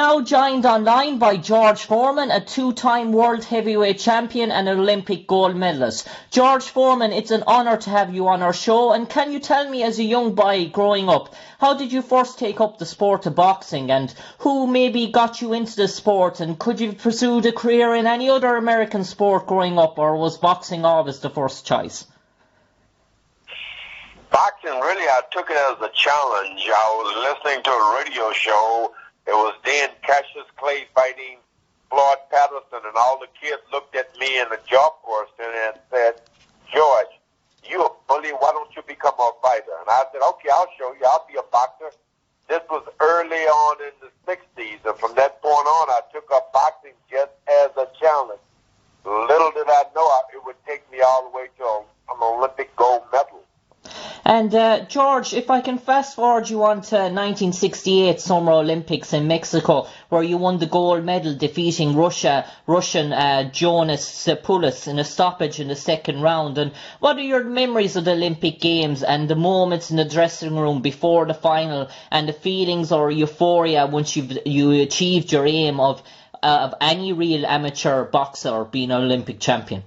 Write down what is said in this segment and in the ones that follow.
now joined online by George Foreman, a two-time world heavyweight champion and an Olympic gold medalist. George Foreman, it's an honour to have you on our show, and can you tell me, as a young boy growing up, how did you first take up the sport of boxing, and who maybe got you into the sport, and could you have pursued a career in any other American sport growing up, or was boxing always the first choice? Boxing, really, I took it as a challenge. I was listening to a radio show. It was Dan Cassius Clay fighting Floyd Patterson, and all the kids looked at me in the job course and said, "George, you a bully, why don't you become a fighter?" And I said, "Okay, I'll show you. I'll be a boxer." This was early on in the 60s, and from that point on, I took up boxing just as a challenge. Little did I know it would take me all the way to an Olympic gold medal. And George, if I can fast forward you on to 1968 Summer Olympics in Mexico, where you won the gold medal defeating Russian Jonas Sepoulis in a stoppage in the second round. And what are your memories of the Olympic Games and the moments in the dressing room before the final, and the feelings or euphoria once you achieved your aim of any real amateur boxer being an Olympic champion?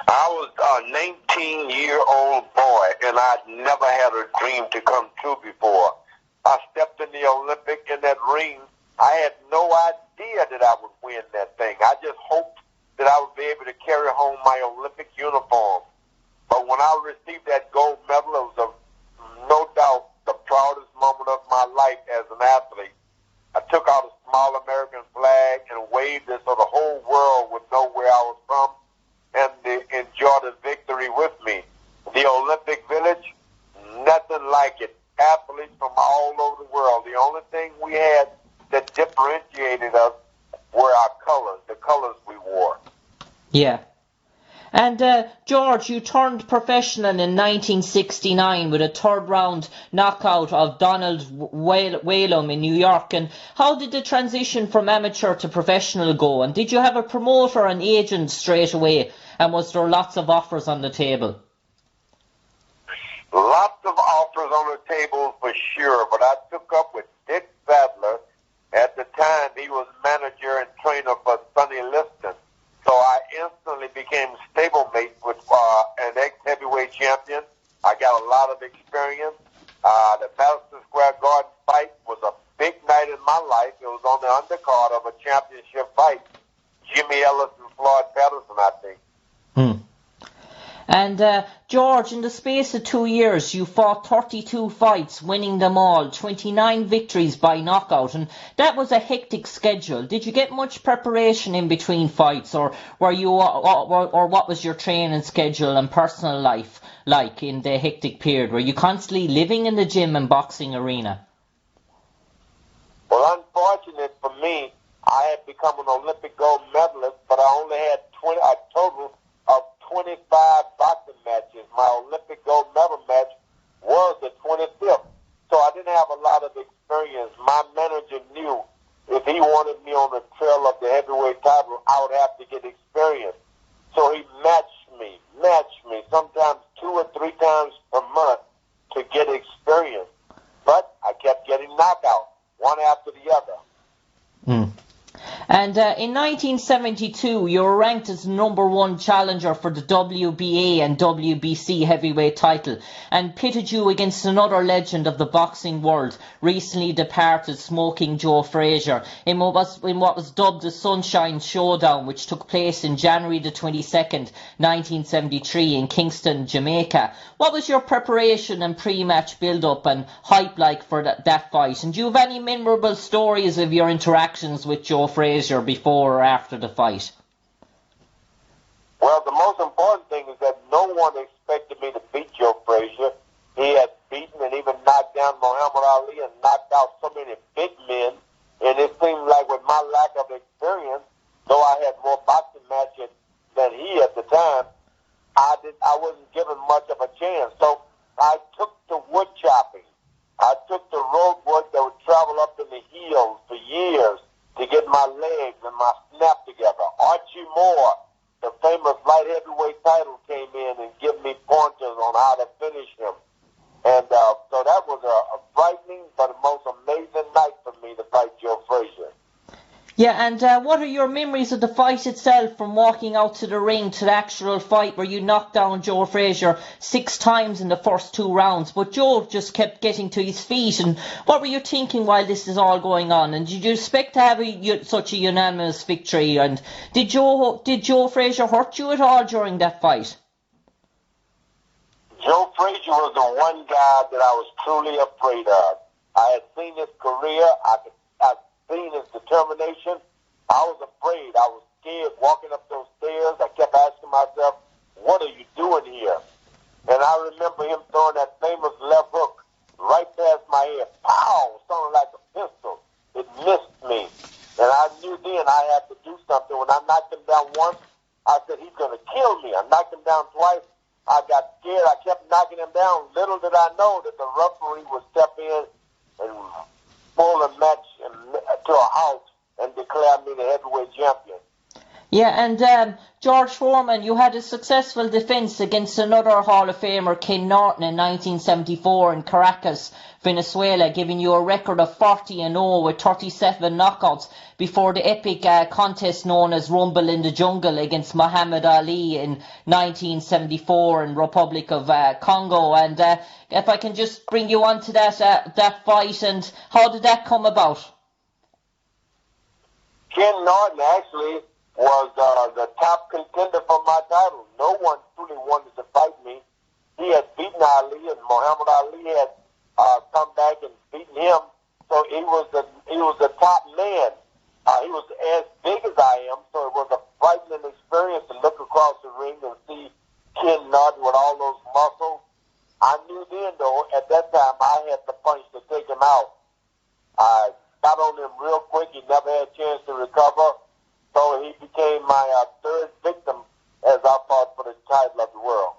I was a 19-year-old boy, and I'd never had a dream to come true before. I stepped in the Olympic in that ring. I had no idea that I would win that thing. I just hoped that I would be able to carry home my Olympic uniform. But when I received that gold medal, it was no doubt the proudest moment of my life as an athlete. I took out a small American flag and waved it so the whole world would know where I was from and enjoy the victory with me. The Olympic Village, nothing like it. Athletes from all over the world. The only thing we had that differentiated us were our colors, the colors we wore. Yeah. And George, you turned professional in 1969 with a third-round knockout of Donald Whalum in New York. And how did the transition from amateur to professional go? And did you have a promoter and agent straight away? And was there lots of offers on the table? Lots of offers on the table for sure, but I took up with Dick Sadler. At the time, he was manager and trainer for Sonny Liston. So I instantly became stablemate with an ex-heavyweight champion. I got a lot of experience. The Madison Square Garden fight was a big night in my life. It was on the undercard of a championship fight. Jimmy Ellis and Floyd Patterson, I think. And George, in the space of 2 years, you fought 32 fights, winning them all, 29 victories by knockout, and that was a hectic schedule. Did you get much preparation in between fights, or were you, or what was your training schedule and personal life like in the hectic period? Were you constantly living in the gym and boxing arena? Well, unfortunate for me, I had become an Olympic gold medalist, but I only had a total of 25 boxing matches. My Olympic gold medal match was the 25th. So I didn't have a lot of experience. My manager knew if he wanted me on the trail of the heavyweight title, I would have to get experience. So he matched me, sometimes 2 or 3 times per month to get experience. But I kept getting knockouts, one after the other. And in 1972, you were ranked as #1 challenger for the WBA and WBC heavyweight title, and pitted you against another legend of the boxing world, recently departed Smoking Joe Frazier, in what was dubbed the Sunshine Showdown, which took place in January the 22nd, 1973 in Kingston, Jamaica. What was your preparation and pre-match build-up and hype like for that fight? And do you have any memorable stories of your interactions with Joe Frazier before or after the fight? Well, the most important thing is that no one expected me to beat Joe Frazier. He had beaten and even knocked down Muhammad Ali and knocked out so many big men. And it seemed like with my lack of experience, though I had more boxing matches than he at the time, I wasn't given much of a chance. So I took to wood chopping. I took to road work that would travel up in the hills for years to get my legs and my snap together. Archie Moore, the famous light heavyweight title, came in and gave me pointers on how to finish him. And so that was a frightening but a most amazing night for me to fight Yeah, and what are your memories of the fight itself, from walking out to the ring to the actual fight where you knocked down Joe Frazier 6 times in the first 2 rounds, but Joe just kept getting to his feet? And what were you thinking while this is all going on? And did you expect to have such a unanimous victory? And did Joe Frazier hurt you at all during that fight? Joe Frazier was the one guy that I was truly afraid of. I had seen his career. I'd seen his determination. I was afraid. I was scared walking up those stairs. I kept asking myself, what are you doing here? And I remember him throwing that famous left hook right past my head. Pow! Sounded like a pistol. It missed me. And I knew then I had to do something. When I knocked him down once, I said, he's going to kill me. I knocked him down twice. I got scared. I kept knocking him down. Little did I know that the referee would step in and pull a match to a halt and declare me the heavyweight champion. Yeah, and George Foreman, you had a successful defence against another Hall of Famer, Ken Norton, in 1974 in Caracas, Venezuela, giving you a record of 40-0 with 37 knockouts before the epic contest known as Rumble in the Jungle against Muhammad Ali in 1974 in Republic of Congo. And if I can just bring you on to that fight, and how did that come about? Ken Norton actually was the top contender for my title. No one truly wanted to fight me. He had beaten Ali, and Muhammad Ali had come back and beaten him. So he was the top man. He was as big as I am, so it was a frightening experience to look across the ring and see Ken Norton with all those muscles. I knew then, though, at that time, I had the punch to take him out. I got on him real quick. He never had a chance to recover. So he became my third victim as I fought for the title of the world.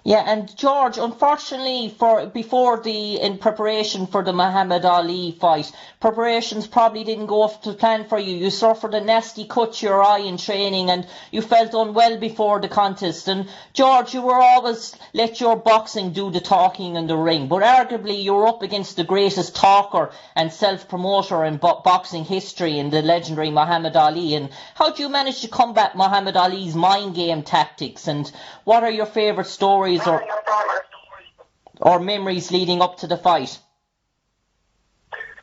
Yeah, and George, unfortunately, in preparation for the Muhammad Ali fight, preparations probably didn't go up to plan for you. You suffered a nasty cut to your eye in training, and you felt unwell before the contest. And George, you were always let your boxing do the talking in the ring, but arguably you were up against the greatest talker and self-promoter in boxing history, in the legendary Muhammad Ali. And how do you manage to combat Muhammad Ali's mind game tactics? And what are your favourite stories or memories leading up to the fight?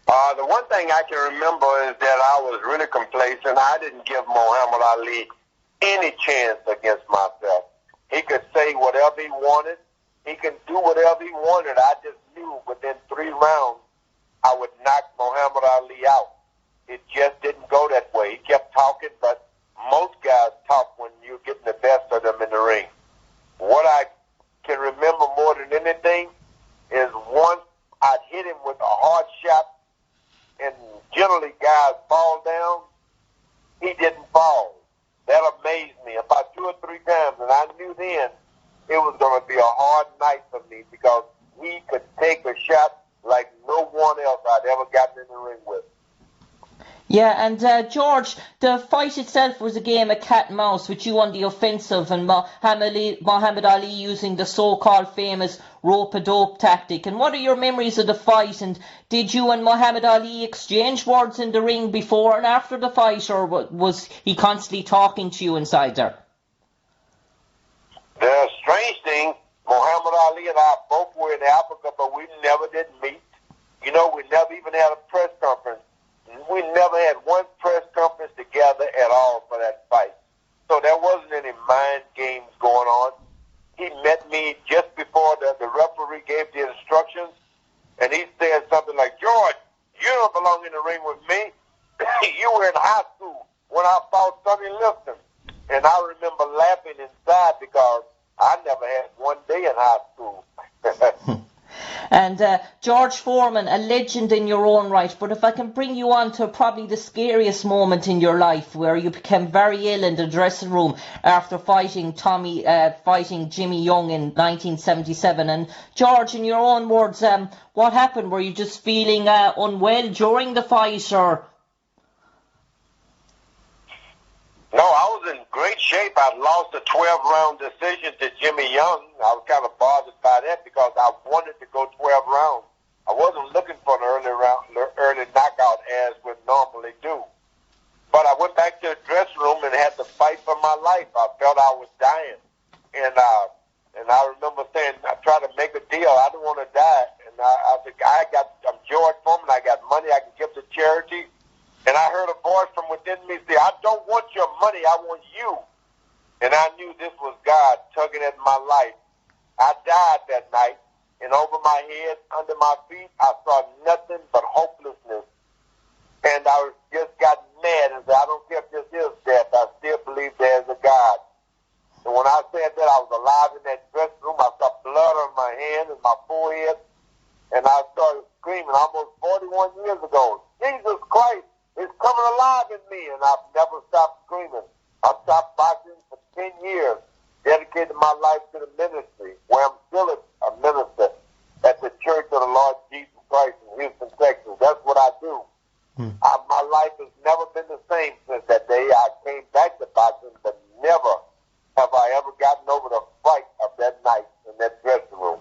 The one thing I can remember is that I was really complacent. I didn't give Muhammad Ali any chance against myself. He could say whatever he wanted. He could do whatever he wanted. I just knew within 3 rounds I would knock Muhammad Ali out. It just didn't go that way. He kept talking, but most guys talk when you're getting the best of them in the ring. What I can remember more than anything is once I'd hit him with a hard shot, and generally guys fall down. He didn't fall. That amazed me about 2 or 3 times, and I knew then it was going to be a hard night for me because he could take a shot like no one else I'd ever gotten in the ring with. Yeah, and George, the fight itself was a game of cat and mouse, with you on the offensive and Muhammad Ali using the so-called famous rope-a-dope tactic. And what are your memories of the fight? And did you and Muhammad Ali exchange words in the ring before and after the fight, or was he constantly talking to you inside there? The strange thing, Muhammad Ali and I both were in Africa, but we never did meet. You know, we never even had a press conference. We never had one press conference together at all for that fight. So there wasn't any mind games going on. He met me just before the referee gave the instructions, and he said something like, "George, you don't belong in the ring with me. You were in high school when I fought Sonny Liston." And I remember laughing inside because I never had one day in high school. And George Foreman, a legend in your own right, but if I can bring you on to probably the scariest moment in your life, where you became very ill in the dressing room after fighting Jimmy Young in 1977. And George, in your own words, what happened? Were you just feeling unwell during the fight, or? No, I was in great shape. I lost a 12-round decision to Jimmy Young. I was kind of bothered by that because I wanted to go 12 rounds. I wasn't looking for an early knockout as we normally do. But But I went back to the dressing room and had to fight for my life. I felt I was dying. And I remember saying, I tried to make a deal. I didn't want to die. And I said, I'm George Foreman. I got money I can give to charity. And I heard a voice from within me say, I don't want your money. I want you. And I knew this was God tugging at my life. I died that night. And over my head, under my feet, I saw nothing but hopelessness. And I just got mad and said, I don't care if this is death. I still believe there's a God. And when I said that, I was alive in that dressing room. I saw blood on my hand and my forehead. And I started screaming almost 41 years ago, Jesus Christ is coming alive in me. And I've never stopped screaming. I stopped boxing for 10 years, dedicated my life to the ministry, where I'm still a minister at the Church of the Lord Jesus Christ in Houston, Texas. That's what I do. My life has never been the same since that day. I came back to boxing, but never have I ever gotten over the fright of that night in that dressing room.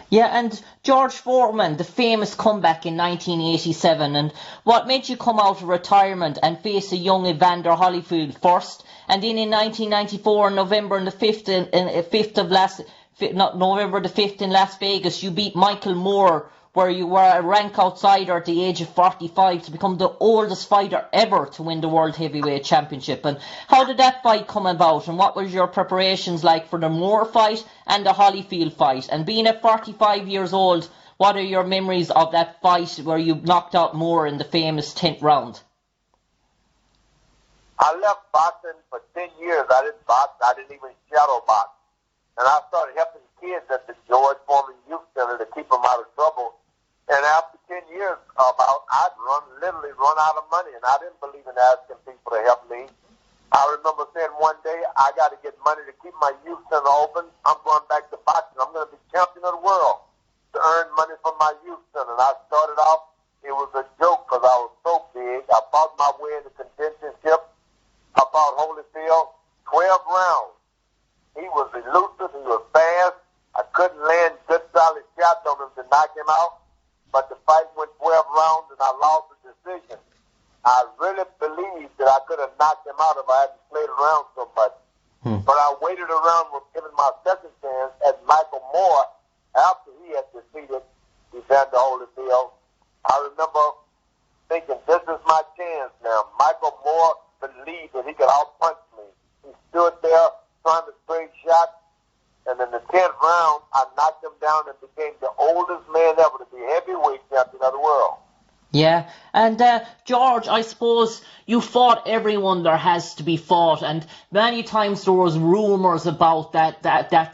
Yeah, and George Foreman, the famous comeback in 1987, and what made you come out of retirement and face a young Evander Holyfield first, and then in 1994, November the 5th in Las Vegas, you beat Michael Moore, where you were a rank outsider at the age of 45 to become the oldest fighter ever to win the World Heavyweight Championship. And how did that fight come about, and what was your preparations like for the Moore fight and the Holyfield fight? And being at 45 years old, what are your memories of that fight where you knocked out Moore in the famous 10th round? I left boxing for 10 years. I didn't box. I didn't even shadow box. And I started helping kids at the George Foreman Youth Center to keep them out of trouble. And after 10 years, I'd literally run out of money, and I didn't believe in asking people to help me. I remember saying one day, I got to get money to keep my youth center open. I'm going back to boxing. I'm going to be champion of the world to earn money from my youth center. And I started off, it was a joke because I was so big. I fought my way in the contentionship. I fought Holyfield 12 rounds. He was elusive. He was fast. I couldn't land good solid shots on him to knock him out. But the fight went 12 rounds, and I lost the decision. I really believed that I could have knocked him out if I hadn't played around so much. But I waited around with giving my second chance at Michael Moore after he had defeated Evander Holyfield. I remember thinking, this is my chance now. Michael Moore believed that he could outpunch me. He stood there trying to trade shots. And in the 10th round, I knocked him down and became the oldest man ever to be heavyweight champion of the world. Yeah, and George, I suppose you fought everyone there has to be fought, and many times there was rumours about that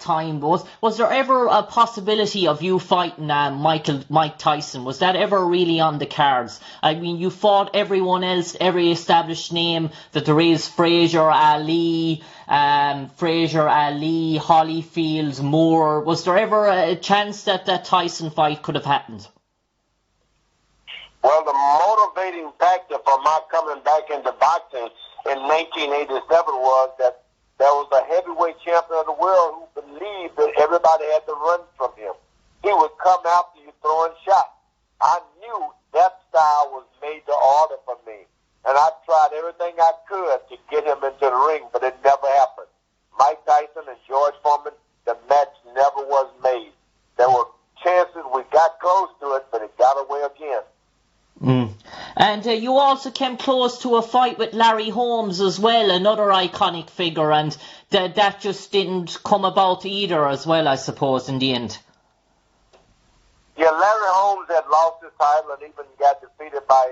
time. Was there ever a possibility of you fighting Mike Tyson? Was that ever really on the cards? I mean, you fought everyone else, every established name that there is, Frazier, Ali, Holyfield, Moore. Was there ever a chance that that Tyson fight could have happened? Well, the motivating factor for my coming back into boxing in 1987 was that there was a heavyweight champion of the world who believed that everybody had to run from him. He would come after you throwing shots. I knew that style was made to order for me, and I tried everything I could to get him into the ring, but it never happened. Mike Tyson and George Foreman, the match never was made. There were chances we got close to it, but it got away again. And you also came close to a fight with Larry Holmes as well, another iconic figure, and that just didn't come about either as well, I suppose, in the end. Yeah, Larry Holmes had lost his title and even got defeated by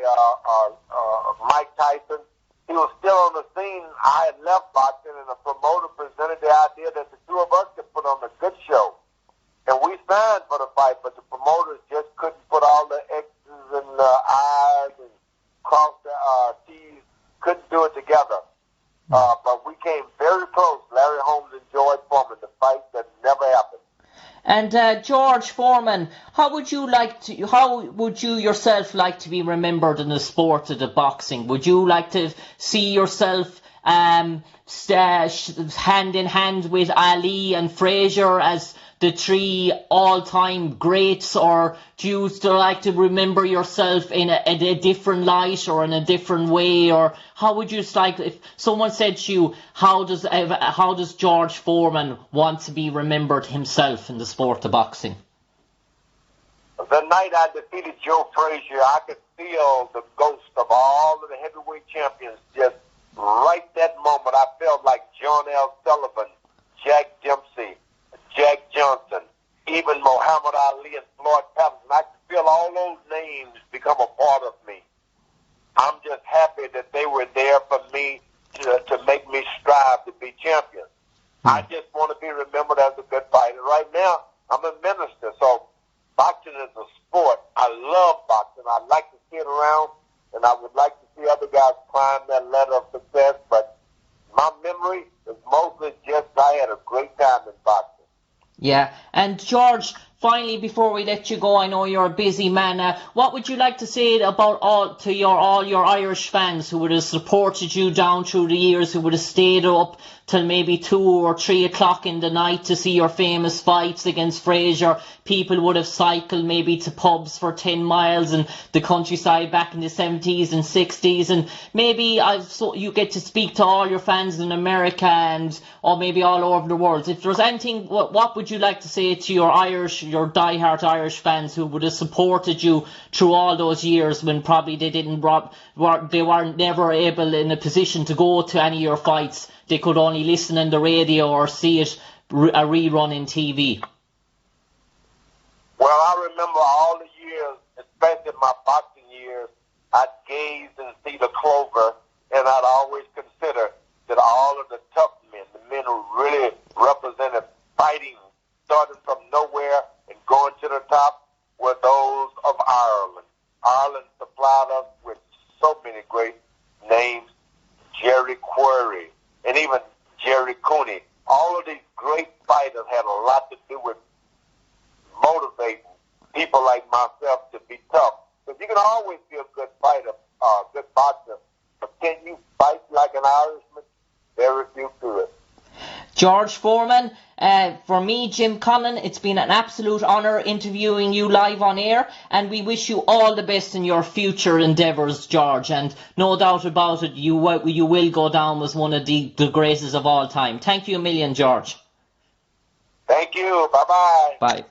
Mike Tyson. He was still on the scene. I had left boxing, and the promoter presented the idea that the two of us could put on a good show. And we signed for the fight, but the promoters just couldn't put all the X's and I's and cross the T's, couldn't do it together. But we came very close, Larry Holmes and George Foreman, the fight that never happened. And George Foreman, how would you yourself like to be remembered in the sport of the boxing? Would you like to see yourself hand in hand with Ali and Frazier as the three all-time greats, or do you still like to remember yourself in a different light or in a different way? Or how would you like, if someone said to you, how does George Foreman want to be remembered himself in the sport of boxing? The night I defeated Joe Frazier, I could feel the ghost of all of the heavyweight champions. Just right that moment, I felt like John L. Sullivan, Jack Dempsey, Jack Johnson, even Muhammad Ali and Floyd Patterson. I could feel all those names become a part of me. I'm just happy that they were there for me to make me strive to be champion. I just want to be remembered as a good fighter. Right now, I'm a minister, so boxing is a sport. I love boxing. I like to see it around, and I would like to see other guys climb that ladder of success, but my memory is mostly just I had a great time in boxing. Yeah, and George, finally, before we let you go, I know you're a busy man. What would you like to say about all your Irish fans who would have supported you down through the years, who would have stayed up till maybe 2 or 3 o'clock in the night to see your famous fights against Frazier? People would have cycled maybe to pubs for 10 miles in the countryside back in the 70s and 60s, and maybe you get to speak to all your fans in America or maybe all over the world. If there's anything, what would you like to say to your diehard Irish fans who would have supported you through all those years when probably they weren't never able in a position to go to any of your fights? They could only listen on the radio or see it a rerun in TV. Well, I remember all the years, especially my boxing years, I'd gaze and see the clover, and I'd always consider that all of the tough men, the men who really represented fighting, starting from nowhere and going to the top, were those of Ireland. Ireland supplied us with so many great names, Jerry Quarry, and even Jerry Cooney. All of these great fighters had a lot to do with motivating people like myself to be tough. Because you can always be a good fighter, a good boxer, but can you fight like an Irishman? Very few do it. George Foreman, for me, Jim Conlan, it's been an absolute honour interviewing you live on air, and we wish you all the best in your future endeavours, George, and no doubt about it, you will go down as one of the greatest of all time. Thank you a million, George. Thank you. Bye-bye. Bye.